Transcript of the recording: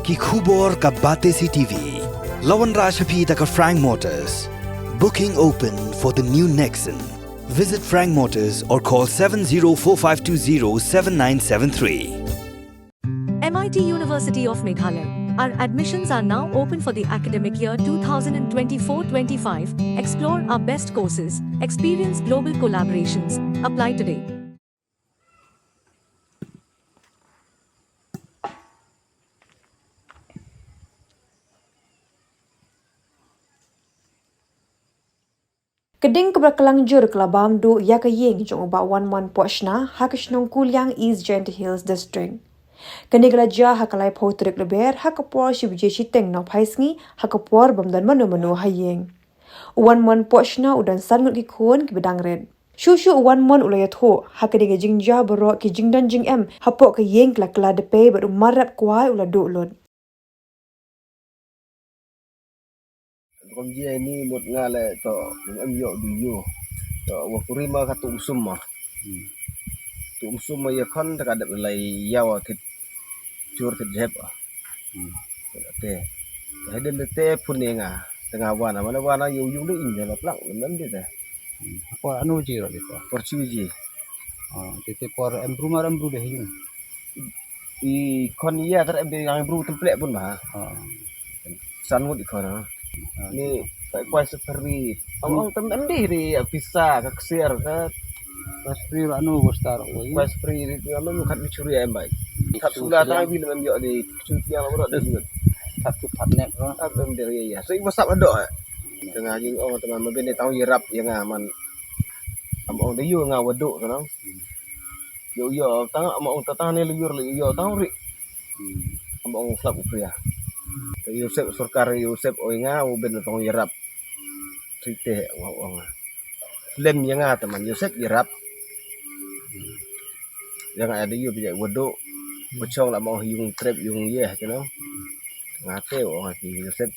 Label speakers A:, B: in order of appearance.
A: कि Khubor ka Batesi TV. Lawan Rashapi taka Frank Motors. Booking open for the new Nexon. Visit Frank Motors or call 7045207973.
B: MIT University of Meghalaya. Our admissions are now open for the academic year 2024-25. Explore our best courses, experience global collaborations. Apply today.
C: Keding keberkelangjur kelabam du ya ke Ïing jong ba Wanmon Pochna hakishnong Kuliang East Gentle Hills District. Kenig raja hakalai potrik leber hakapor shibje chiteng no paisngi hakapor bamdan manu ha Ïing. Wanmon Pochna udan sangut ki khon ki bedang red. Shushu Wanmon ulayat ho hakediga jingja baro ki jingdan jing em hapok ke Ïing kla Dpei badu Marrep kwai ula du lon.
D: Kom dia ini mut ngale to em yo biyo to wa kurima ka tu summa ya kan ta kadap lai yawa tit cur tit jeb teheden te puninga tengah wana mana wana yu ni inja la plak nem dia ta
E: Por anu jiro dito.
D: por chuji
E: Tete por embru deh yung.
D: I kon ya ter em yang bru templek pun bah sanut ikon ni kuai seperti ông temen deh di visa ke ksir ke
E: Pas pri anu bostar.
D: kuai seperti itu anu bukan dicuri em baik tak sudah tahu bila em yo di cuci yang berat dia
E: Satu tabnet bro.
D: em dia ya so ibu sap adok tengah jing oh teman mabin ni tahu yerap yang aman among dia yo ngah waduk kan yo tang among tatang ni luyur yo tahu ri among slap upria Yusuf Surkar Yusuf oinga ubin tong yerap trite wong lem yang teman Yusuf yerap yang ada yu bijak waduk bocong lah mau yung trip yung ye you know ngate wong Yusuf